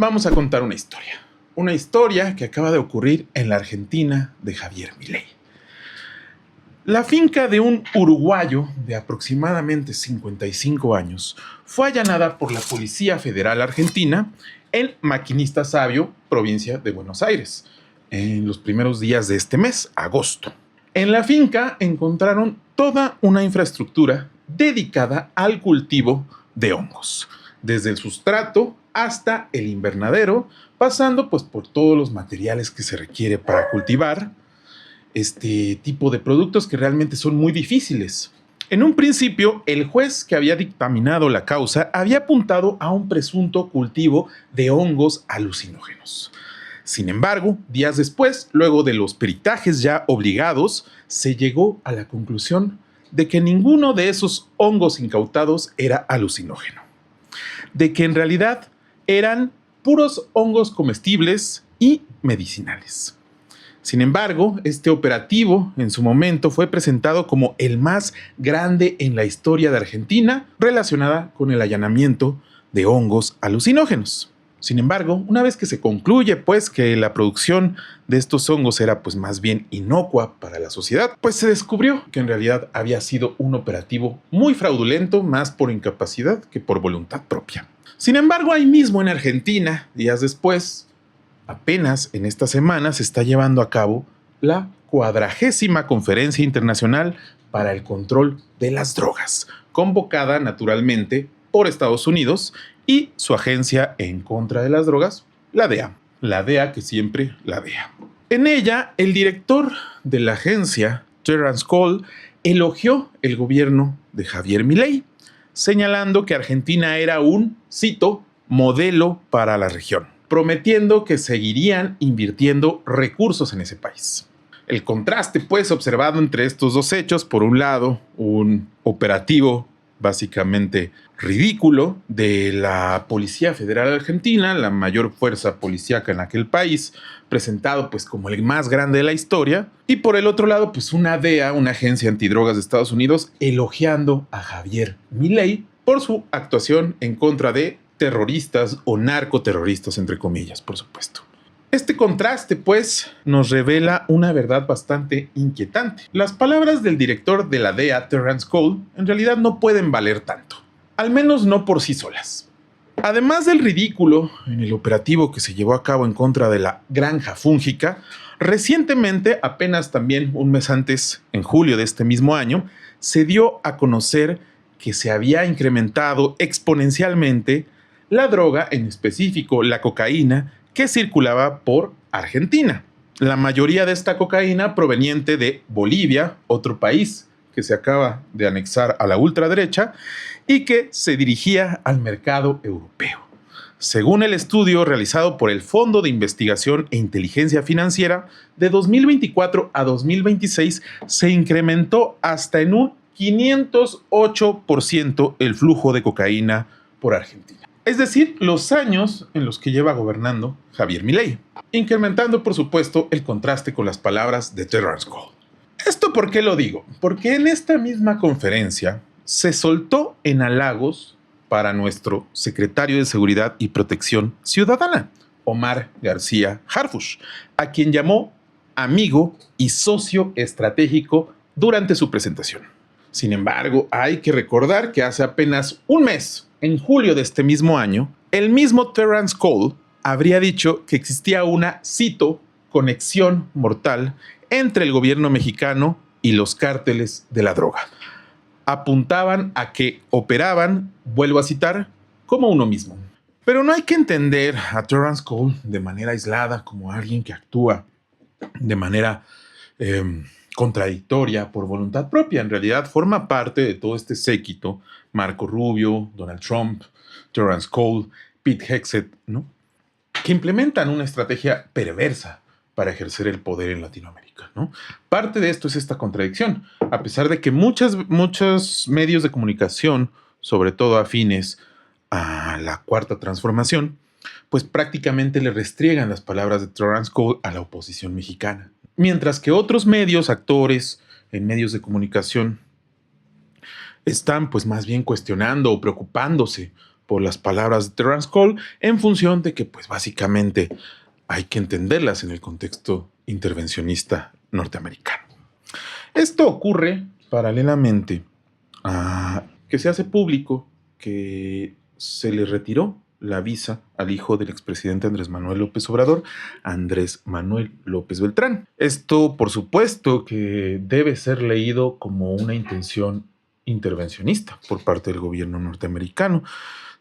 vamos a contar una historia. Una historia que acaba de ocurrir en la Argentina de Javier Milei. La finca de un uruguayo de aproximadamente 55 años fue allanada por la Policía Federal Argentina en Maquinista Sabio, provincia de Buenos Aires, en los primeros días de este mes, agosto. En la finca encontraron toda una infraestructura dedicada al cultivo de hongos, desde el sustrato hasta el invernadero, pasando pues por todos los materiales que se requiere para cultivar este tipo de productos que realmente son muy difíciles. En un principio, el juez que había dictaminado la causa había apuntado a un presunto cultivo de hongos alucinógenos. Sin embargo, días después, luego de los peritajes ya obligados, se llegó a la conclusión de que ninguno de esos hongos incautados era alucinógeno, de que en realidad eran puros hongos comestibles y medicinales. Sin embargo, este operativo en su momento fue presentado como el más grande en la historia de Argentina relacionada con el allanamiento de hongos alucinógenos. Sin embargo, una vez que se concluye pues que la producción de estos hongos era pues más bien inocua para la sociedad, pues se descubrió que en realidad había sido un operativo muy fraudulento, más por incapacidad que por voluntad propia. Sin embargo, ahí mismo en Argentina, días después, apenas en esta semana se está llevando a cabo la 40ª Conferencia Internacional para el Control de las Drogas, convocada naturalmente por Estados Unidos y su agencia en contra de las drogas, la DEA. La DEA que siempre la DEA. En ella, el director de la agencia, Terrence Cole, elogió el gobierno de Javier Milei, señalando que Argentina era un, cito, modelo para la región, prometiendo que seguirían invirtiendo recursos en ese país. El contraste, pues, observado entre estos dos hechos, por un lado, un operativo básicamente ridículo de la Policía Federal Argentina, la mayor fuerza policíaca en aquel país, presentado pues como el más grande de la historia, y por el otro lado, pues una DEA, una agencia antidrogas de Estados Unidos, elogiando a Javier Milei por su actuación en contra de terroristas o narcoterroristas, entre comillas, por supuesto. Este contraste, pues, nos revela una verdad bastante inquietante. Las palabras del director de la DEA, Terrence Cole, en realidad no pueden valer tanto, al menos no por sí solas. Además del ridículo en el operativo que se llevó a cabo en contra de la granja fúngica, recientemente, apenas también un mes antes, en julio de este mismo año, se dio a conocer que se había incrementado exponencialmente la droga, en específico la cocaína, que circulaba por Argentina. La mayoría de esta cocaína proveniente de Bolivia, otro país que se acaba de anexar a la ultraderecha y que se dirigía al mercado europeo. Según el estudio realizado por el Fondo de Investigación e Inteligencia Financiera, de 2024 a 2026 se incrementó hasta en un 508% el flujo de cocaína por Argentina. Es decir, los años en los que lleva gobernando Javier Milei, incrementando por supuesto el contraste con las palabras de Terrence Cole. ¿Esto por qué lo digo? Porque en esta misma conferencia se soltó en halagos para nuestro secretario de Seguridad y Protección Ciudadana, Omar García Harfuch, a quien llamó amigo y socio estratégico durante su presentación. Sin embargo, hay que recordar que hace apenas un mes, en julio de este mismo año, el mismo Terrence Cole habría dicho que existía una, cito, conexión mortal entre el gobierno mexicano y los cárteles de la droga. Apuntaban a que operaban, vuelvo a citar, como uno mismo. Pero no hay que entender a Terrence Cole de manera aislada como alguien que actúa de manera contradictoria por voluntad propia. En realidad forma parte de todo este séquito, Marco Rubio, Donald Trump, Terrence Cole, Pete Hegseth, ¿no?, que implementan una estrategia perversa para ejercer el poder en Latinoamérica, ¿no? Parte de esto es esta contradicción, a pesar de que muchos medios de comunicación, sobre todo afines a la Cuarta Transformación, pues prácticamente le restriegan las palabras de Terrence Cole a la oposición mexicana. Mientras que otros medios, actores en medios de comunicación, están pues más bien cuestionando o preocupándose por las palabras de Terrence Cole en función de que pues básicamente hay que entenderlas en el contexto intervencionista norteamericano. Esto ocurre paralelamente a que se hace público que se le retiró la visa al hijo del expresidente Andrés Manuel López Obrador, Andrés Manuel López Beltrán. Esto, por supuesto, que debe ser leído como una intención intervencionista por parte del gobierno norteamericano.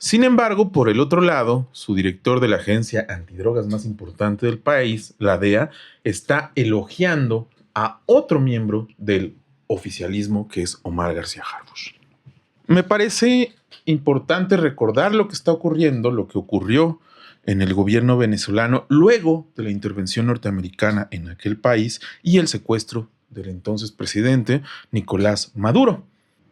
Sin embargo, por el otro lado, su director de la agencia antidrogas más importante del país, la DEA, está elogiando a otro miembro del oficialismo, que es Omar García Harfuch. Me parece importante recordar lo que está ocurriendo, lo que ocurrió en el gobierno venezolano luego de la intervención norteamericana en aquel país y el secuestro del entonces presidente Nicolás Maduro.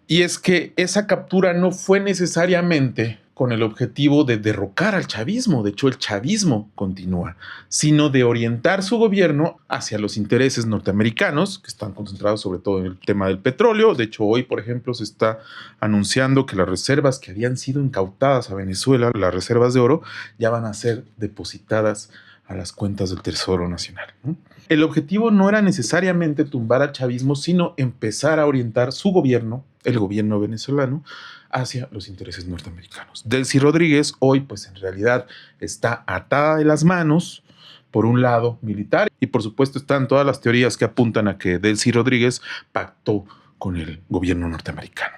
Y es que esa captura no fue necesariamente con el objetivo de derrocar al chavismo, de hecho el chavismo continúa, sino de orientar su gobierno hacia los intereses norteamericanos, que están concentrados sobre todo en el tema del petróleo. De hecho, hoy, por ejemplo, se está anunciando que las reservas que habían sido incautadas a Venezuela, las reservas de oro, ya van a ser depositadas a las cuentas del Tesoro Nacional, ¿no? El objetivo no era necesariamente tumbar al chavismo, sino empezar a orientar su gobierno, el gobierno venezolano, hacia los intereses norteamericanos. Delcy Rodríguez hoy, pues en realidad, está atada de las manos, por un lado militar, y por supuesto están todas las teorías que apuntan a que Delcy Rodríguez pactó con el gobierno norteamericano.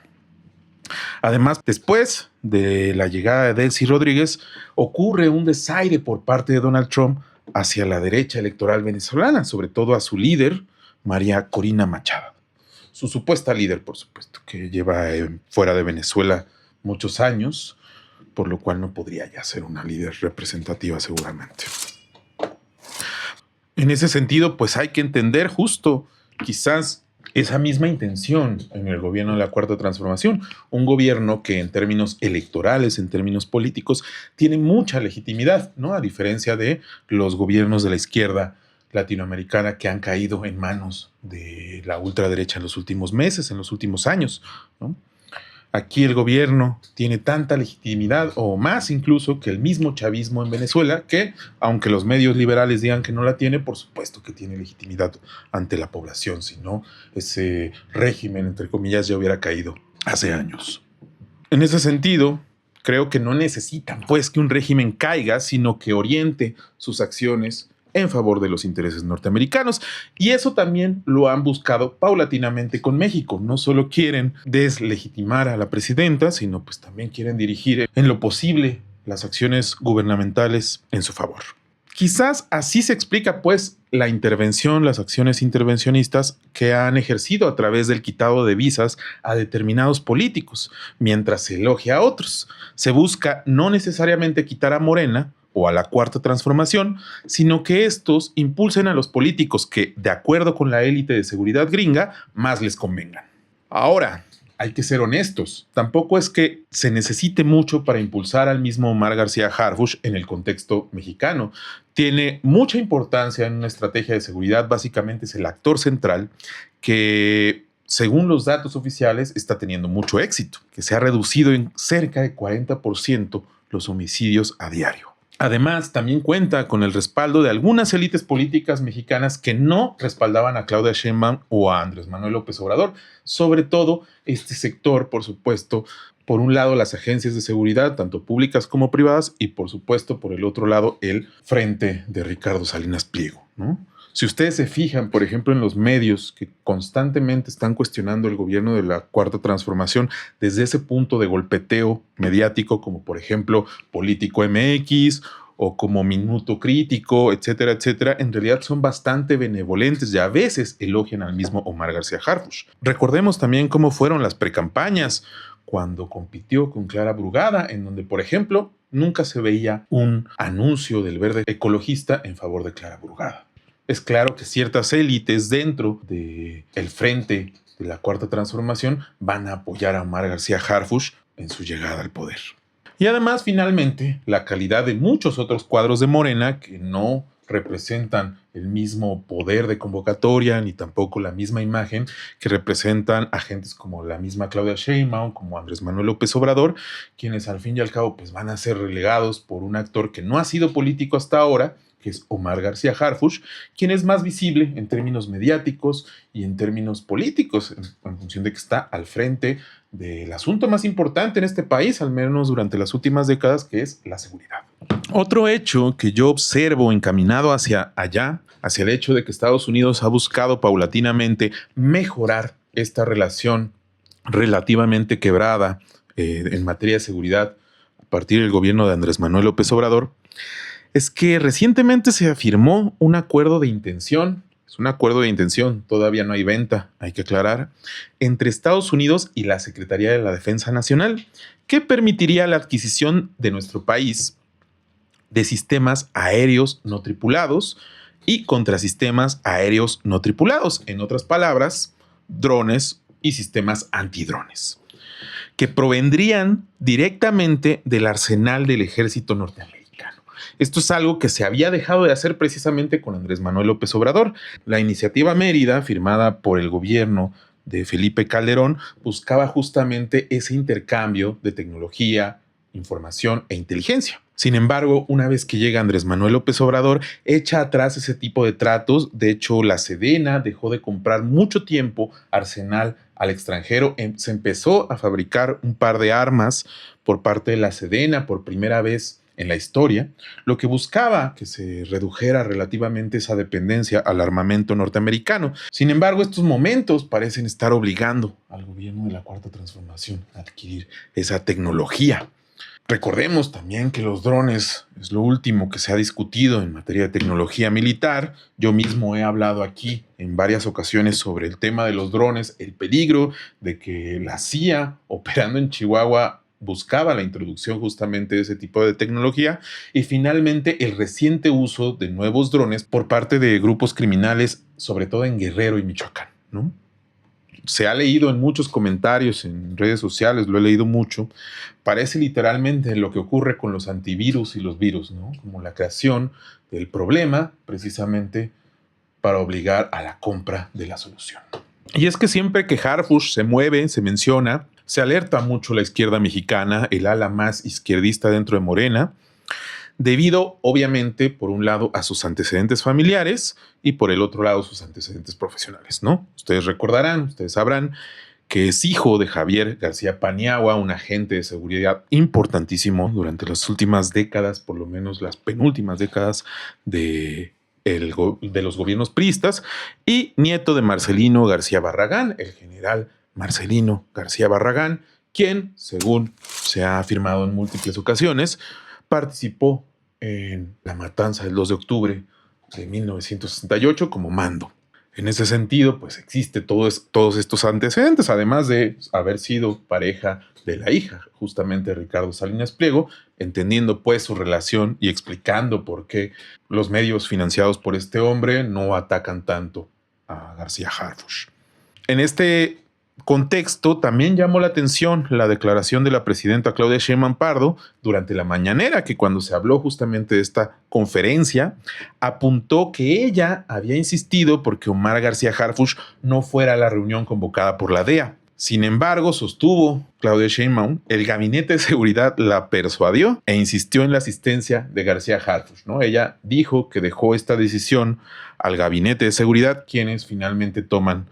Además, después de la llegada de Delcy Rodríguez, ocurre un desaire por parte de Donald Trump hacia la derecha electoral venezolana, sobre todo a su líder, María Corina Machado. Su supuesta líder, por supuesto, que lleva fuera de Venezuela muchos años, por lo cual no podría ya ser una líder representativa seguramente. En ese sentido, pues hay que entender justo, quizás, esa misma intención en el gobierno de la Cuarta Transformación, un gobierno que en términos electorales, en términos políticos, tiene mucha legitimidad, ¿no? A diferencia de los gobiernos de la izquierda latinoamericana que han caído en manos de la ultraderecha en los últimos meses, en los últimos años, ¿no? Aquí el gobierno tiene tanta legitimidad, o más incluso, que el mismo chavismo en Venezuela, que, aunque los medios liberales digan que no la tiene, por supuesto que tiene legitimidad ante la población, si no, ese régimen, entre comillas, ya hubiera caído hace años. En ese sentido, creo que no necesitan, pues, que un régimen caiga, sino que oriente sus acciones en favor de los intereses norteamericanos. Y eso también lo han buscado paulatinamente con México. No solo quieren deslegitimar a la presidenta, sino pues también quieren dirigir en lo posible las acciones gubernamentales en su favor. Quizás así se explica pues la intervención, las acciones intervencionistas que han ejercido a través del quitado de visas a determinados políticos, mientras se elogia a otros. Se busca no necesariamente quitar a Morena o a la Cuarta Transformación, sino que estos impulsen a los políticos que, de acuerdo con la élite de seguridad gringa, más les convengan. Ahora, hay que ser honestos. Tampoco es que se necesite mucho para impulsar al mismo Omar García Harfuch en el contexto mexicano. Tiene mucha importancia en una estrategia de seguridad. Básicamente es el actor central que, según los datos oficiales, está teniendo mucho éxito, que se ha reducido en cerca de 40% los homicidios a diario. Además, también cuenta con el respaldo de algunas élites políticas mexicanas que no respaldaban a Claudia Sheinbaum o a Andrés Manuel López Obrador. Sobre todo este sector, por supuesto, por un lado las agencias de seguridad, tanto públicas como privadas, y por supuesto, por el otro lado, el frente de Ricardo Salinas Pliego, ¿no? Si ustedes se fijan, por ejemplo, en los medios que constantemente están cuestionando el gobierno de la Cuarta Transformación desde ese punto de golpeteo mediático, como por ejemplo Político MX o como Minuto Crítico, etcétera, etcétera, en realidad son bastante benevolentes y a veces elogian al mismo Omar García Harfuch. Recordemos también cómo fueron las precampañas cuando compitió con Clara Brugada, en donde, por ejemplo, nunca se veía un anuncio del Verde Ecologista en favor de Clara Brugada. Es claro que ciertas élites dentro del frente de la Cuarta Transformación van a apoyar a Omar García Harfuch en su llegada al poder. Y además, finalmente, la calidad de muchos otros cuadros de Morena que no representan el mismo poder de convocatoria ni tampoco la misma imagen que representan agentes como la misma Claudia Sheinbaum, como Andrés Manuel López Obrador, quienes al fin y al cabo pues, van a ser relegados por un actor que no ha sido político hasta ahora, que es Omar García Harfuch, quien es más visible en términos mediáticos y en términos políticos, en función de que está al frente del asunto más importante en este país, al menos durante las últimas décadas, que es la seguridad. Otro hecho que yo observo encaminado hacia allá, hacia el hecho de que Estados Unidos ha buscado paulatinamente mejorar esta relación relativamente quebrada en materia de seguridad a partir del gobierno de Andrés Manuel López Obrador, es que recientemente se afirmó un acuerdo de intención. Es un acuerdo de intención, todavía no hay venta, hay que aclarar, entre Estados Unidos y la Secretaría de la Defensa Nacional, que permitiría la adquisición de nuestro país de sistemas aéreos no tripulados y contrasistemas aéreos no tripulados. En otras palabras, drones y sistemas antidrones, que provendrían directamente del arsenal del ejército norteamericano. Esto es algo que se había dejado de hacer precisamente con Andrés Manuel López Obrador. La iniciativa Mérida, firmada por el gobierno de Felipe Calderón, buscaba justamente ese intercambio de tecnología, información e inteligencia. Sin embargo, una vez que llega Andrés Manuel López Obrador, echa atrás ese tipo de tratos. De hecho, la Sedena dejó de comprar mucho tiempo arsenal al extranjero. Se empezó a fabricar un par de armas por parte de la Sedena por primera vez en la historia, lo que buscaba que se redujera relativamente esa dependencia al armamento norteamericano. Sin embargo, estos momentos parecen estar obligando al gobierno de la Cuarta Transformación a adquirir esa tecnología. Recordemos también que los drones es lo último que se ha discutido en materia de tecnología militar. Yo mismo he hablado aquí en varias ocasiones sobre el tema de los drones, el peligro de que la CIA, operando en Chihuahua, buscaba la introducción justamente de ese tipo de tecnología, y finalmente el reciente uso de nuevos drones por parte de grupos criminales, sobre todo en Guerrero y Michoacán, ¿no? Se ha leído en muchos comentarios en redes sociales, lo he leído mucho, parece literalmente lo que ocurre con los antivirus y los virus, ¿no? Como la creación del problema precisamente para obligar a la compra de la solución. Y es que siempre que Harfuch se mueve, se menciona, se alerta mucho la izquierda mexicana, el ala más izquierdista dentro de Morena, debido, obviamente, por un lado, a sus antecedentes familiares y por el otro lado, sus antecedentes profesionales, ¿no? Ustedes recordarán, ustedes sabrán que es hijo de Javier García Paniagua, un agente de seguridad importantísimo durante las últimas décadas, por lo menos las penúltimas décadas de los gobiernos priistas, y nieto de Marcelino García Barragán, el general Marcelino García Barragán, quien, según se ha afirmado en múltiples ocasiones, participó en la matanza del 2 de octubre de 1968 como mando. En ese sentido, pues existe todos estos antecedentes, además de haber sido pareja de la hija, justamente Ricardo Salinas Pliego, entendiendo pues su relación y explicando por qué los medios financiados por este hombre no atacan tanto a García Harfuch. En este contexto, también llamó la atención la declaración de la presidenta Claudia Sheinbaum Pardo durante la mañanera, que cuando se habló justamente de esta conferencia, apuntó que ella había insistido porque Omar García Harfuch no fuera a la reunión convocada por la DEA. Sin embargo, sostuvo Claudia Sheinbaum, el gabinete de seguridad la persuadió e insistió en la asistencia de García Harfuch, ¿no? Ella dijo que dejó esta decisión al gabinete de seguridad, quienes finalmente toman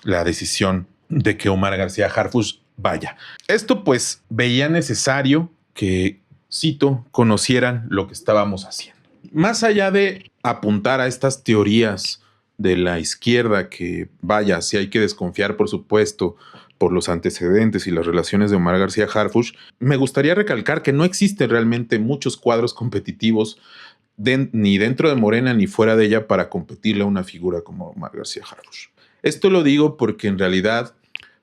la decisión de que Omar García Harfuch vaya. Esto pues veía necesario que, cito, conocieran lo que estábamos haciendo. Más allá de apuntar a estas teorías de la izquierda que, vaya, si hay que desconfiar, por supuesto, por los antecedentes y las relaciones de Omar García Harfuch, me gustaría recalcar que no existen realmente muchos cuadros competitivos ni dentro de Morena ni fuera de ella para competirle a una figura como Omar García Harfuch. Esto lo digo porque en realidad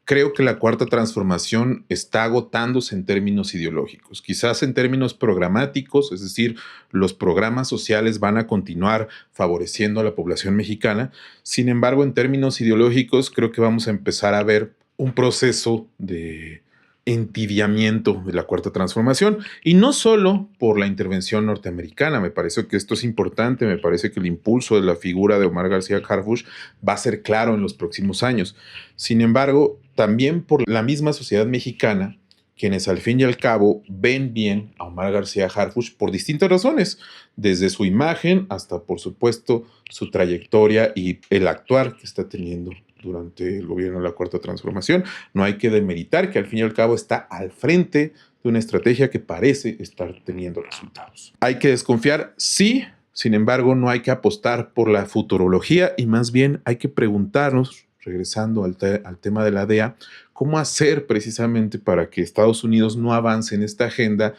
creo que la Cuarta Transformación está agotándose en términos ideológicos, quizás en términos programáticos, es decir, los programas sociales van a continuar favoreciendo a la población mexicana. Sin embargo, en términos ideológicos, creo que vamos a empezar a ver un proceso de entibiamiento de la Cuarta Transformación, y no solo por la intervención norteamericana. Me parece que esto es importante, me parece que el impulso de la figura de Omar García Harfuch va a ser claro en los próximos años. Sin embargo, también por la misma sociedad mexicana, quienes al fin y al cabo ven bien a Omar García Harfuch por distintas razones, desde su imagen hasta, por supuesto, su trayectoria y el actuar que está teniendo durante el gobierno de la Cuarta Transformación. No hay que demeritar que al fin y al cabo está al frente de una estrategia que parece estar teniendo resultados. Hay que desconfiar, sí, sin embargo, no hay que apostar por la futurología y más bien hay que preguntarnos, regresando al tema de la DEA, cómo hacer precisamente para que Estados Unidos no avance en esta agenda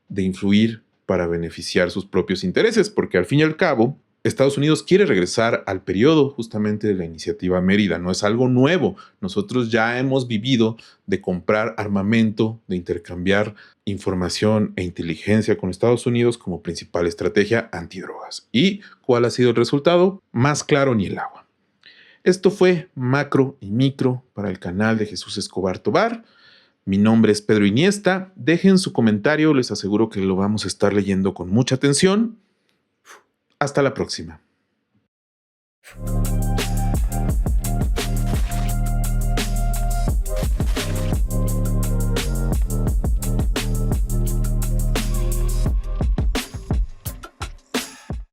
de influir para beneficiar sus propios intereses, porque al fin y al cabo, Estados Unidos quiere regresar al periodo justamente de la iniciativa Mérida. No es algo nuevo. Nosotros ya hemos vivido de comprar armamento, de intercambiar información e inteligencia con Estados Unidos como principal estrategia antidrogas. ¿Y cuál ha sido el resultado? Más claro ni el agua. Esto fue Macro y Micro para el canal de Jesús Escobar Tobar. Mi nombre es Pedro Iniesta. Dejen su comentario, les aseguro que lo vamos a estar leyendo con mucha atención. Hasta la próxima.